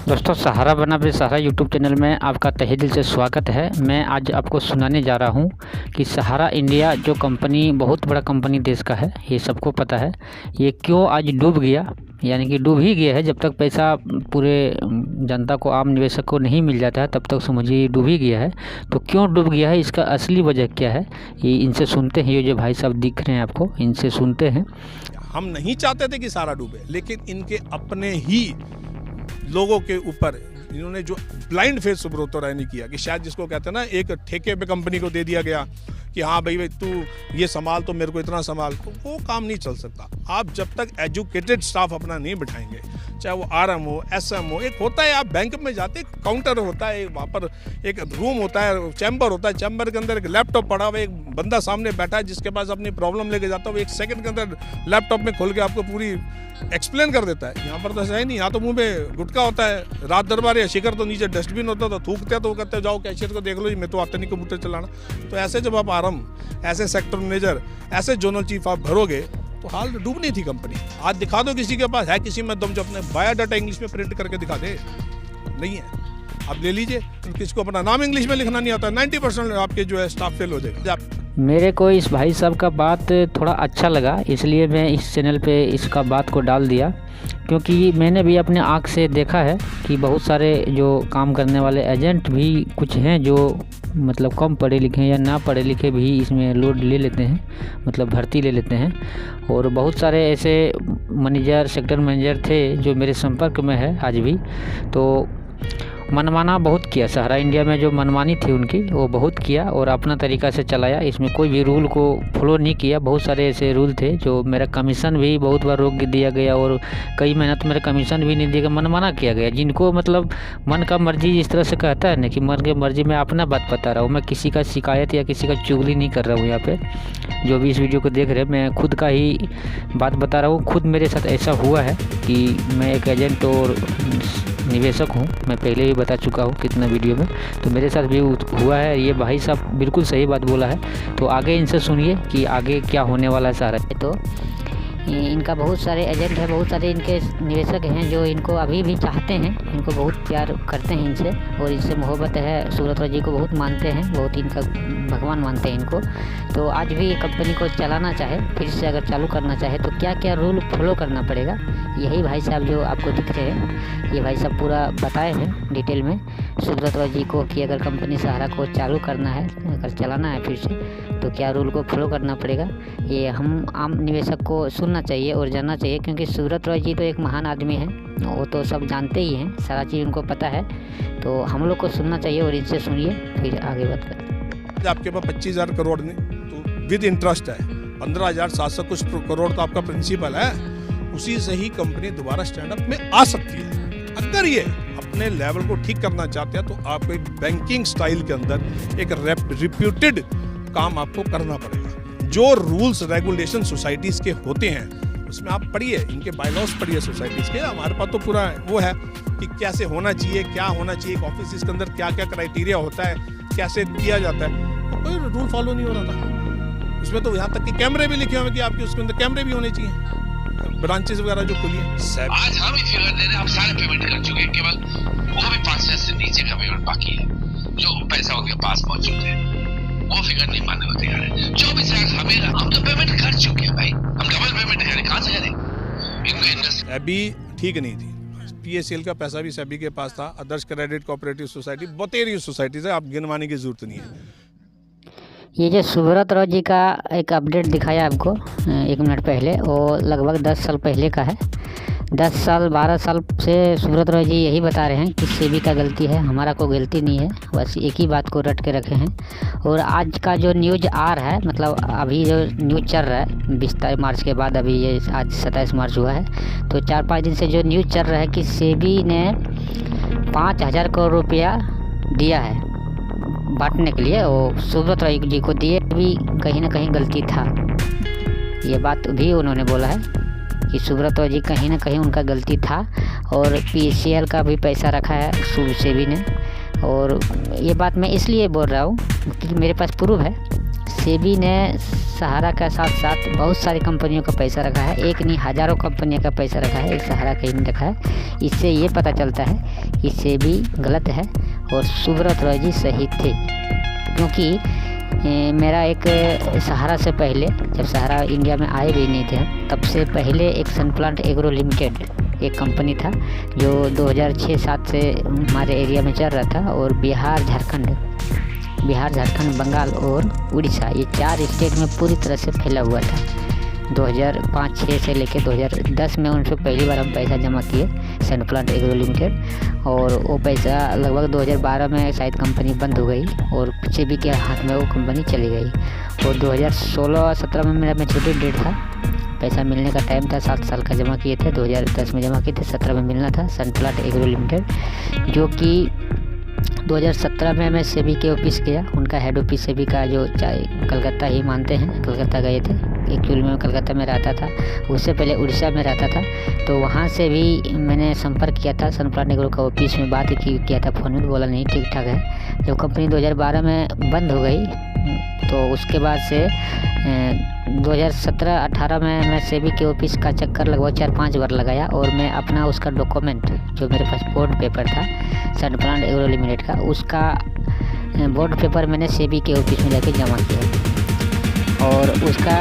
दोस्तों, सहारा बनाम सहारा YouTube channel में आपका तहे दिल से स्वागत है। मैं आज आपको सुनाने जा रहा हूं कि सहारा इंडिया जो कंपनी बहुत बड़ा कंपनी देश का है, ये सबको पता है, ये क्यों आज डूब गया। यानी कि डूब ही गया है। जब तक पैसा पूरे जनता को, आम निवेशक को नहीं मिल जाता है, तब तक समझिए डूब ही गया है। तो क्यों डूब गया है, इसका असली वजह क्या है, ये इनसे सुनते हैं। ये जो भाई साहब दिख रहे हैं आपको, इनसे सुनते हैं। हम नहीं चाहते थे कि सारा डूबे, लेकिन इनके अपने ही लोगों के ऊपर इन्होंने जो ब्लाइंड फेथ सुब्रतो राय ने किया, कि शायद जिसको कहते हैं ना, एक ठेके पे कंपनी को दे दिया गया कि हाँ भाई तू ये संभाल, तो मेरे को इतना संभाल, तो वो काम नहीं चल सकता। आप जब तक एजुकेटेड स्टाफ अपना नहीं बिठाएंगे, चाहे वो RM हो, SM हो, एक होता है, आप बैंक में जाते, काउंटर होता है, वहाँ पर एक रूम होता है, चैम्बर होता है, चैम्बर के अंदर एक लैपटॉप पड़ा हुआ है, एक बंदा सामने बैठा है जिसके पास अपनी प्रॉब्लम लेके जाता है, वो 1 सेकंड के अंदर लैपटॉप में खोल के आपको पूरी एक्सप्लेन कर देता है। यहाँ पर तो ऐसा है नहीं। यहाँ तो मुंह पे गुटका होता है, रात दरबार या शिखर, तो नीचे डस्टबिन होता, तो थूकते हैं, तो वो कहते हैं जाओ कैशियर को देख लो जी, मैं तो आता नहीं कंप्यूटर चलाना। तो ऐसे जब आप RM, ऐसे सेक्टर मैनेजर, ऐसे जोनल चीफ आप भरोगे, तो हाल डूबनी थी कंपनी। आज दिखा दो किसी के पास है, किसी में दम, जो अपने बायोडाटा इंग्लिश में प्रिंट करके दिखा दे, नहीं है। आप ले लीजिए, किसको अपना नाम इंग्लिश में लिखना नहीं आता, 90% आपके जो है स्टाफ फेल हो जाएगा। मेरे को इस भाई साहब का बात थोड़ा अच्छा लगा, इसलिए मैं इस चैनल पे इसका बात को डाल दिया, क्योंकि मैंने भी अपने आँख से देखा है कि बहुत सारे जो काम करने वाले एजेंट भी कुछ हैं जो मतलब कम पढ़े लिखे या ना पढ़े लिखे भी इसमें लोड ले लेते हैं, मतलब भर्ती ले लेते हैं। और बहुत सारे ऐसे मैनेजर, सेक्टर मैनेजर थे जो मेरे संपर्क में है आज भी। तो मनमाना बहुत किया, सहारा इंडिया में जो मनमानी थी उनकी, वो बहुत किया और अपना तरीक़ा से चलाया। इसमें कोई भी रूल को फॉलो नहीं किया। बहुत सारे ऐसे रूल थे जो मेरा कमीशन भी बहुत बार रोक दिया गया, और कई महीना तो मेरा कमीशन भी नहीं दिया गया, मनमाना किया गया। जिनको मतलब मन का मर्जी इस तरह से कहता है ना, कि मन की मर्जी, मैं अपना बात बता रहा हूँ, मैं किसी का शिकायत या किसी का चुगली नहीं कर रहा हूँ। यहाँ पे जो भी इस वीडियो को देख रहे हैं, मैं खुद का ही बात बता रहा हूँ। खुद मेरे साथ ऐसा हुआ है कि मैं एक एजेंट और निवेशक हूँ, मैं पहले भी बता चुका हूँ कितना वीडियो में, तो मेरे साथ भी हुआ है। ये भाई साहब बिल्कुल सही बात बोला है। तो आगे इनसे सुनिए कि आगे क्या होने वाला है सारा। तो इनका बहुत सारे एजेंट हैं, बहुत सारे इनके निवेशक हैं जो इनको अभी भी चाहते हैं, इनको बहुत प्यार करते हैं इनसे, और इनसे मोहब्बत है। सुब्रतो जी को बहुत मानते हैं, बहुत इनका भगवान मानते हैं इनको। तो आज भी कंपनी को चलाना चाहे, फिर से अगर चालू करना चाहे, तो क्या क्या रूल फॉलो करना पड़ेगा, यही भाई साहब जो आपको दिख रहे हैं, ये भाई साहब पूरा बताए हैं डिटेल में सुब्रतो जी को, कि अगर कंपनी सहारा को चालू करना है, अगर चलाना है फिर से, तो क्या रूल को फॉलो करना पड़ेगा। ये हम आम निवेशक को सुनना चाहिए और जानना चाहिए, क्योंकि सुब्रतो जी तो एक महान आदमी हैं, वो तो सब जानते ही हैं, सारा चीज़ उनको पता है। तो हम लोग को सुनना चाहिए और इनसे सुनिए, फिर आगे बात करते हैं। आपके पास 25,000 करोड़ नहीं, तो विद इंटरेस्ट है 15,700 कुछ करोड़ तो आपका प्रिंसिपल है, उसी से ही कंपनी दोबारा स्टैंड अप में आ सकती है। अगर ये अपने लेवल को ठीक करना चाहते हैं, तो आपको एक बैंकिंग स्टाइल के अंदर एक रिप्यूटेड काम आपको करना पड़ेगा। जो रूल्स रेगुलेशन सोसाइटीज़ के होते हैं, उसमें आप पढ़िए, इनके बायलॉज पढ़िए सोसाइटीज़ के। हमारे पास तो पूरा वो है कि कैसे होना चाहिए, क्या होना चाहिए, ऑफिस के अंदर क्या क्या क्राइटेरिया होता है, कैसे किया जाता है। तो कोई रूल फॉलो नहीं हो रहा था उसमें। तो यहाँ तक कि कैमरे भी लिखे हुए कि आपके उसके अंदर कैमरे भी होने चाहिए, ब्रांचेस वगैरह जो खुली है। आज हम ही फिगर दे रहे हैं, हम सारे पेमेंट कर चुके हैं, केवल वो भी 5,000 से नीचे का पेमेंट बाकी है। जो पैसा उनके पास मौजूद है, वो फिगर नहीं मानने को तैयार है। 24,000 हमें, हम तो पेमेंट कर चुके हैं भाई, हम डबल पेमेंट करें, कहाँ से करें। इनको इंडस्ट्री अभी ठीक नहीं थी। PACL का पैसा भी सेबी के पास था। आदर्श क्रेडिट कोऑपरेटिव सोसाइटी, बतेरी सोसाइटीज है, आप गिनवाने की जरूरत नहीं है। ये जो सुब्रतो जी का एक अपडेट दिखाया आपको 1 मिनट पहले, वो लगभग 10 साल पहले का है। 10 साल 12 साल से सुब्रतो जी यही बता रहे हैं कि सेबी का गलती है, हमारा कोई गलती नहीं है, बस एक ही बात को रट के रखे हैं। और आज का जो न्यूज़ आ रहा है, मतलब अभी जो न्यूज़ चल रहा है 20 मार्च के बाद, अभी ये आज 27 मार्च हुआ है, तो 4-5 दिन से जो न्यूज़ चल रहा है कि सेबी ने 5,000 करोड़ रुपया दिया है बांटने के लिए, वो सुब्रतो जी को दिए, भी कहीं ना कहीं गलती था। ये बात भी उन्होंने बोला है कि सुब्रतो जी कहीं ना कहीं उनका गलती था। और PACL का भी पैसा रखा है सेबी ने। और ये बात मैं इसलिए बोल रहा हूँ कि मेरे पास प्रूफ है। सेबी ने सहारा के साथ साथ बहुत सारी कंपनियों का पैसा रखा है, एक नहीं हज़ारों कंपनियों का पैसा रखा है, एक सहारा का ही नहीं रखा है। इससे ये पता चलता है कि सेबी गलत है और सुब्रत रॉय जी सही थे। क्योंकि मेरा एक सहारा से पहले, जब सहारा इंडिया में आए भी नहीं थे, तब से पहले एक सनप्लांट एग्रो लिमिटेड एक कंपनी था जो 2006-07 से हमारे एरिया में चल रहा था। और बिहार, झारखंड, बंगाल और उड़ीसा, ये 4 स्टेट में पूरी तरह से फैला हुआ था। 2005-06 से लेकर 2010 में उनसे पहली बार हम पैसा जमा किए, सनप्लांट एग्रो लिमिटेड। और वो पैसा लगभग 2012 में शायद कंपनी बंद हो गई और सेबी के हाथ में वो कंपनी चली गई। और 2016-17 में मेरा मैच्योरिटी डेट था, पैसा मिलने का टाइम था, 7 साल का जमा किए थे, 2010 में जमा किए थे, 17 में मिलना था। सनप्लांट एग्रो लिमिटेड जो कि 2017 में मैं सेबी के ऑफिस गया, उनका हेड ऑफिस सेबी का जो कलकत्ता ही मानते हैं, कलकत्ता गए थे। एक्चुअली मैं कलकत्ता में रहता था, उससे पहले उड़ीसा में रहता था। तो वहाँ से भी मैंने संपर्क किया था, सनप्लांट एग्रो का ऑफिस में बात किया था, फ़ोन में बोला नहीं ठीक ठाक है। जब कंपनी 2012 में बंद हो गई तो उसके बाद से 2017-18 में मैं सेबी के ऑफिस का चक्कर लगभग 4-5 बार लगाया। और मैं अपना उसका डॉक्यूमेंट जो मेरे पास बोर्ड पेपर था सनप्लांट एग्रो लिमिटेड का, उसका बोर्ड पेपर मैंने सेबी के ऑफिस में जाके जमा किया और उसका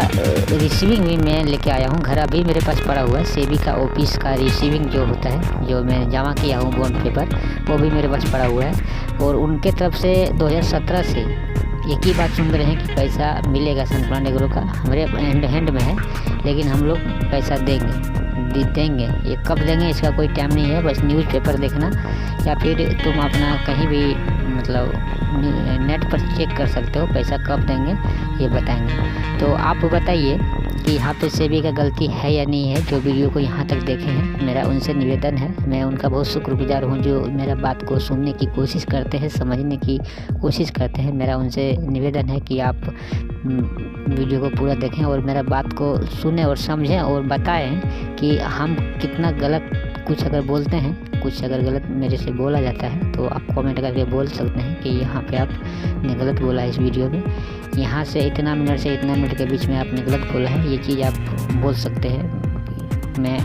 रिसीविंग भी मैं लेके आया हूँ। घर अभी मेरे पास पड़ा हुआ है, सेबी का ऑफिस का रिसीविंग जो होता है, जो मैं जमा किया हूँ बॉन्ड पेपर, वो भी मेरे पास पड़ा हुआ है। और उनके तरफ से 2017 से एक ही बात सुन रहे हैं कि पैसा मिलेगा सनप्लांट एग्रो का, हमारे हैंड में है, लेकिन हम लोग पैसा देंगे। ये कब देंगे इसका कोई टाइम नहीं है, बस न्यूज़ पेपर देखना या फिर तुम अपना कहीं भी मतलब नेट पर चेक कर सकते हो, पैसा कब देंगे ये बताएंगे। तो आप बताइए कि यहाँ पे सेबी का गलती है या नहीं है। जो वीडियो को यहाँ तक देखे हैं, मेरा उनसे निवेदन है, मैं उनका बहुत शुक्रगुजार हूँ जो मेरा बात को सुनने की कोशिश करते हैं, समझने की कोशिश करते हैं। मेरा उनसे निवेदन है कि आप वीडियो को पूरा देखें और मेरा बात को सुने और समझें और बताएं कि हम कितना गलत कुछ अगर बोलते हैं, कुछ अगर गलत मेरे से बोला जाता है तो आप कमेंट करके बोल सकते हैं कि यहाँ पे आपने गलत बोला है, इस वीडियो में यहाँ से इतना मिनट से इतना मिनट के बीच में आपने गलत बोला है, ये चीज़ आप बोल सकते हैं। मैं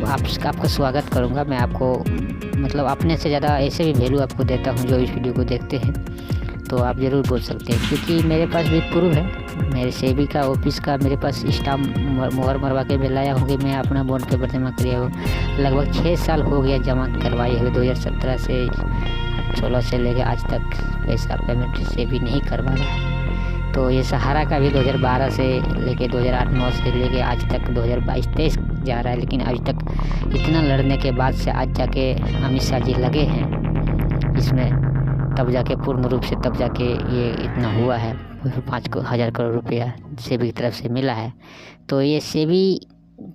आपका स्वागत करूँगा। मैं आपको मतलब अपने से ज़्यादा ऐसे भी वैल्यू आपको देता हूँ जो इस वीडियो को देखते हैं, तो आप ज़रूर बोल सकते हैं। क्योंकि मेरे पास भी प्रूफ है, मेरे सेबी का ऑफिस का मेरे पास स्टाम्प मोहर मरवा के भी लाया हूँ कि मैं अपना बॉन्ड पेपर जमा किया हूँ। लगभग 6 साल हो गया जमा करवाए हुए, 2017 से 16 से लेकर आज तक पैसा पेमेंट सेबी नहीं करवा रहा। तो ये सहारा का भी 2012 से लेके 2008-09 से लेके आज तक 2022-23 जा रहा है, लेकिन आज तक इतना लड़ने के बाद से आज जाके अमित शाह जी लगे हैं इसमें, तब जाके पूर्ण रूप से तब जाके ये इतना हुआ है। 5,000 करोड़ रुपया सेबी की तरफ से मिला है। तो ये सेबी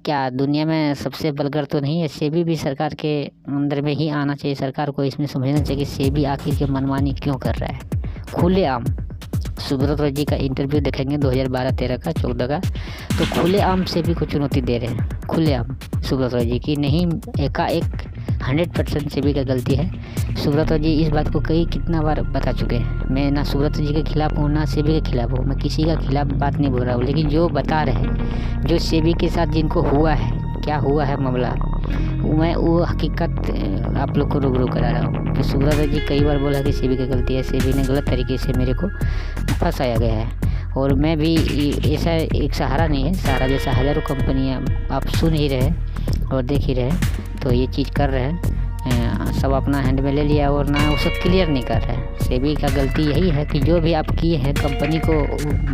क्या दुनिया में सबसे बलगर तो नहीं है, सेबी भी सरकार के अंदर में ही आना चाहिए। सरकार को इसमें समझना चाहिए कि सेबी आखिर के मनमानी क्यों कर रहा है। खुलेआम सुब्रत रॉय जी का इंटरव्यू देखेंगे 2012-13 का 14 का, तो खुलेआम सेबी को चुनौती दे रहे हैं, खुलेआम सुब्रत रॉय जी की नहीं, एकाएक 100% सेबी का गलती है। सुब्रत रॉय जी इस बात को कितना बार बता चुके हैं। मैं ना सुब्रत जी के खिलाफ हूँ ना सेबी के खिलाफ हूँ, मैं किसी का खिलाफ बात नहीं बोल रहा हूँ, लेकिन जो बता रहे हैं, जो सेबी के साथ जिनको हुआ है, क्या हुआ है मामला, मैं वो हकीकत आप लोग को रूबरू करा रहा हूँ। कि सुब्रत रॉय जी कई बार बोला कि सेबी की गलती है, सेबी ने गलत तरीके से मेरे को फंसाया गया है। और मैं भी ऐसा एक सहारा नहीं है, सहारा जैसा हज़ारों कंपनियाँ आप सुन ही रहे और देख ही रहे, तो ये चीज़ कर रहे हैं, सब अपना हैंड में ले लिया और ना उसे क्लियर नहीं कर रहे हैं। सेबी का गलती यही है कि जो भी आप किए हैं, कंपनी को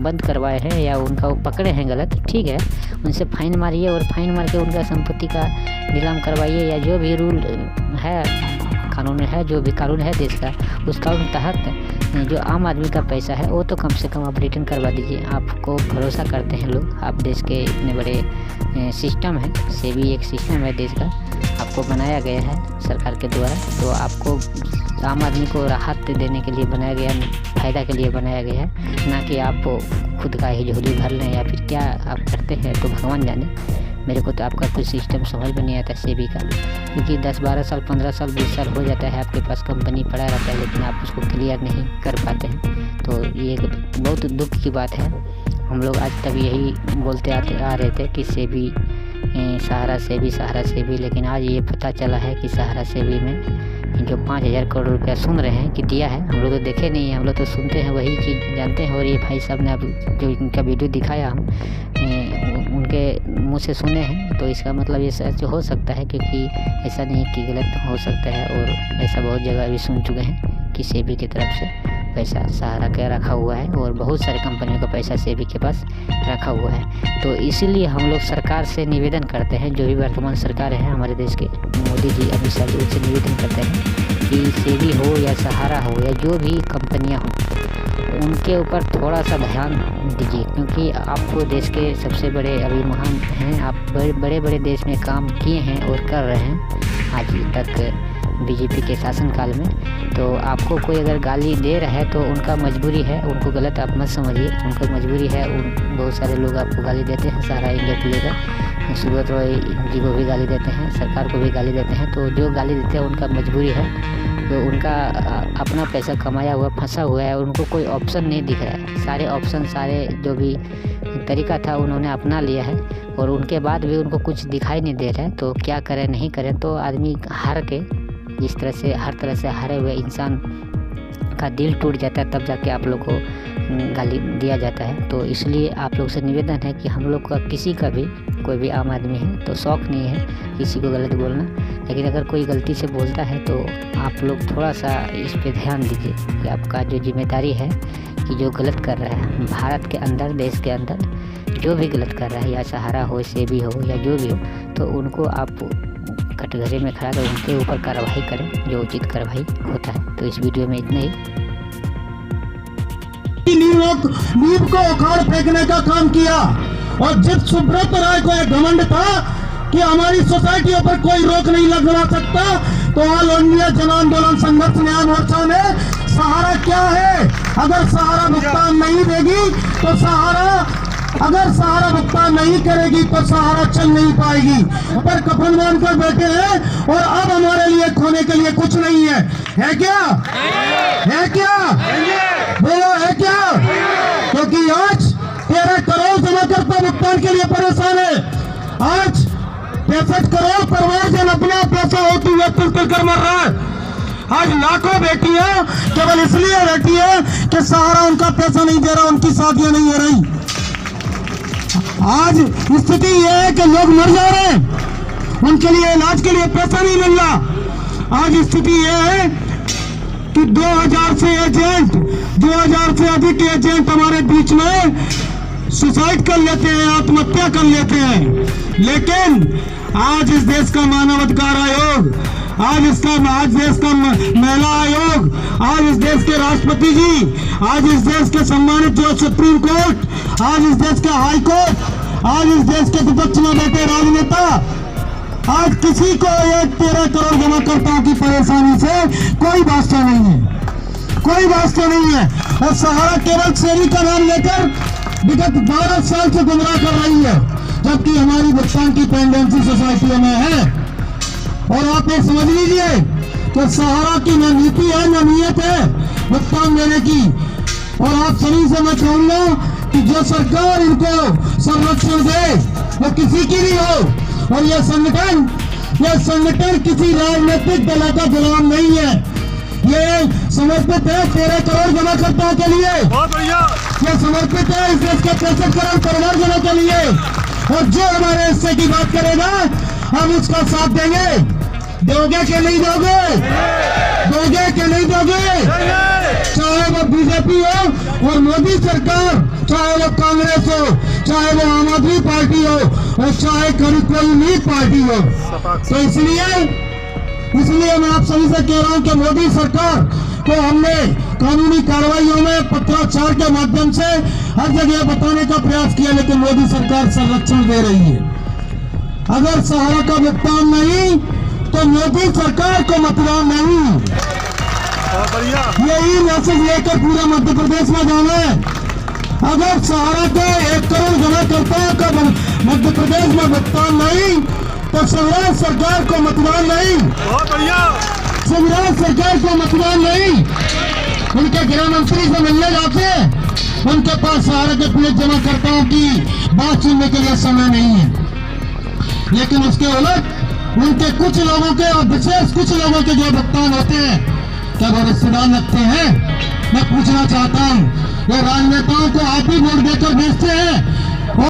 बंद करवाए हैं या उनका पकड़े हैं गलत, ठीक है, उनसे फाइन मारिए और फाइन मार के उनका संपत्ति का नीलाम करवाइए, या जो भी रूल है, कानून है, जो भी कानून है देश का, उस कानून तहत जो आम आदमी का पैसा है वो तो कम से कम आप रिटर्न करवा दीजिए। आपको भरोसा करते हैं लोग, आप देश के इतने बड़े सिस्टम है, सेबी एक सिस्टम है देश का, आपको बनाया गया है सरकार के द्वारा, तो आपको आम आदमी को राहत देने के लिए बनाया गया, फ़ायदा के लिए बनाया गया है, ना कि आप खुद का ही झोली भर लें या फिर क्या आप करते हैं तो भगवान जाने। मेरे को तो आपका कुछ सिस्टम समझ में नहीं आता सेबी का, क्योंकि 10-12 साल 15 साल 20 साल हो जाता है आपके पास कंपनी पड़ा रहता है, लेकिन आप उसको क्लियर नहीं कर पाते हैं। तो ये बहुत दुख की बात है। हम लोग आज तक यही बोलते आ रहे थे कि सेबी सहारा सेबी, लेकिन आज ये पता चला है कि सहारा सेबी में जो 5,000 करोड़ रुपया सुन रहे हैं कि दिया है, हम लोग तो देखे नहीं है, हम लोग तो सुनते हैं वही चीज़ जानते हैं। और ये भाई साहब ने अब जो इनका वीडियो दिखाया हम उनके मुंह से सुने हैं, तो इसका मतलब ये सच हो सकता है, क्योंकि ऐसा नहीं कि गलत हो सकता है। और ऐसा बहुत जगह भी सुन चुके हैं कि सेबी की तरफ से पैसा सहारा का रखा हुआ है, और बहुत सारे कंपनियों का पैसा सेबी के पास रखा हुआ है। तो इसीलिए हम लोग सरकार से निवेदन करते हैं, जो भी वर्तमान सरकार है हमारे देश के, मोदी जी अमित शाह जी, उनसे निवेदन करते हैं कि सेबी हो या सहारा हो या जो भी कंपनियां हों, उनके ऊपर थोड़ा सा ध्यान दीजिए, क्योंकि आप देश के सबसे बड़े अभी महान हैं, आप बड़े बड़े देश में काम किए हैं और कर रहे हैं आज तक बीजेपी के शासनकाल में। तो आपको कोई अगर गाली दे रहा है तो उनका मजबूरी है, उनको गलत आप मत समझिए, उनका मजबूरी है। बहुत सारे लोग आपको गाली देते हैं, सहारा इंडिया को लेकर सुब्रत रॉय जी को भी गाली देते हैं, सरकार को भी गाली देते हैं। तो जो गाली देते हैं उनका मजबूरी है, तो उनका अपना पैसा कमाया हुआ फंसा हुआ है, उनको कोई ऑप्शन नहीं दिख रहा है। सारे ऑप्शन, सारे जो भी तरीका था उन्होंने अपना लिया है, और उनके बाद भी उनको कुछ दिखाई नहीं दे रहा है। तो क्या करें नहीं करें, तो आदमी हार के, जिस तरह से हर तरह से हारे हुए इंसान का दिल टूट जाता है, तब जाके आप लोग को गाली दिया जाता है। तो इसलिए आप लोग से निवेदन है कि हम लोग का किसी का भी, कोई भी आम आदमी है तो शौक़ नहीं है किसी को गलत बोलना, लेकिन अगर कोई गलती से बोलता है तो आप लोग थोड़ा सा इस पे ध्यान दीजिए कि आपका जो जिम्मेदारी है कि जो गलत कर रहा है भारत के अंदर, देश के अंदर जो भी गलत कर रहा है, या सहारा हो, सेबी हो या जो भी हो, तो उनको आप कटघरे में खड़ा कर उनके ऊपर कार्रवाई करें, जो उचित कार्रवाई होता है। तो इस वीडियो में इतना ही। नींव को उखाड़ फेंकने का काम किया, और जब सुब्रत राय को एक घमंड था कि हमारी सोसाइटियों पर कोई रोक नहीं लगवा सकता, तो ऑल इंडिया जन आंदोलन संघर्ष न्याय मोर्चा ने सहारा क्या है, अगर सहारा भुगतान नहीं देगी तो सहारा, अगर सहारा भुगतान नहीं करेगी तो सहारा चल नहीं पाएगी। पर कफन बांध कर बैठे हैं, और अब हमारे लिए खोने के लिए कुछ नहीं है क्या? है क्या? बोलो है क्या? क्योंकि आज 13 करोड़ जमाकर्ता भुगतान के लिए परेशान है। आज 63 करोड़ परिवारजन अपना पैसा होती हुए तुल कर मर रहा है। आज लाखों बेटियां केवल इसलिए बैठी है कि सहारा उनका पैसा नहीं दे रहा, उनकी शादियां नहीं हो रही। आज स्थिति यह है कि लोग मर जा रहे हैं, उनके लिए इलाज के लिए पैसा नहीं मिल रहा। आज स्थिति यह है कि 2000 से अधिक एजेंट हमारे बीच में सुसाइड कर लेते हैं, आत्महत्या कर लेते हैं। लेकिन आज इस देश का मानवाधिकार आयोग, आज देश का महिला आयोग, आज इस देश के राष्ट्रपति जी, आज इस देश के सम्मानित जो सुप्रीम कोर्ट, आज इस देश के हाई कोर्ट, आज इस देश के विपक्ष में बैठे राजनेता, आज किसी को ये 13 करोड़ जमाकर्ताओं की परेशानी से कोई वास्ता नहीं है, कोई वास्ता नहीं है। और सहारा केवल सेबी का नाम लेकर विगत 12 साल से गुमराह कर रही है, जबकि हमारी भुगतान की पेंडेंसी सोसाइटियों में है। और आप ये समझ लीजिए कि सहारा की न नीति है न नीयत है भुगतान देने की। और आप सभी से मैं कहूंगा कि जो सरकार इनको संरक्षण दे वो किसी की भी हो, और यह संगठन किसी राजनीतिक दल का गुलाम नहीं है, ये समर्पित है 13 करोड़ जमाकर्ताओं के लिए, ये समर्पित है इस देश के 63 करोड़ परिवारजनों के लिए। और जो हमारे हिस्से की बात करेगा हम उसका साथ देंगे। दोगे कि नहीं दोगे? दोगे कि नहीं दोगे? चाहे वो बीजेपी हो और मोदी सरकार, चाहे वो कांग्रेस हो, चाहे वो आम आदमी पार्टी हो, और चाहे कोई लीग पार्टी हो। तो इसलिए मैं आप सभी से कह रहा हूं कि मोदी सरकार को हमने कानूनी कार्रवाइयों में पत्राचार के माध्यम से हर जगह बताने का प्रयास किया, लेकिन मोदी सरकार संरक्षण दे रही है। अगर सहारा का भुगतान नहीं तो मोदी सरकार को मतदान नहीं। यही मैसेज लेकर पूरे मध्य प्रदेश में जाना है। अगर सहारा को 1 करोड़ जमाकर्ताओं का मध्य प्रदेश में भुगतान नहीं तो शिवराज सरकार को मतदान नहीं। बहुत बढ़िया। शिवराज सरकार को मतदान नहीं। उनके गृह मंत्री से मिलने जाते, उनके पास सहारा के पुलिस जमा करताओं की बात सुनने के लिए समय नहीं है। लेकिन उसके उलट उनके कुछ लोगों के और विशेष कुछ लोगों के जो भुगतान होते हैं, क्या वो रिश्तेदार लगते हैं? मैं पूछना चाहता हूँ, ये राजनेताओं को आप ही वोट देकर भेजते हैं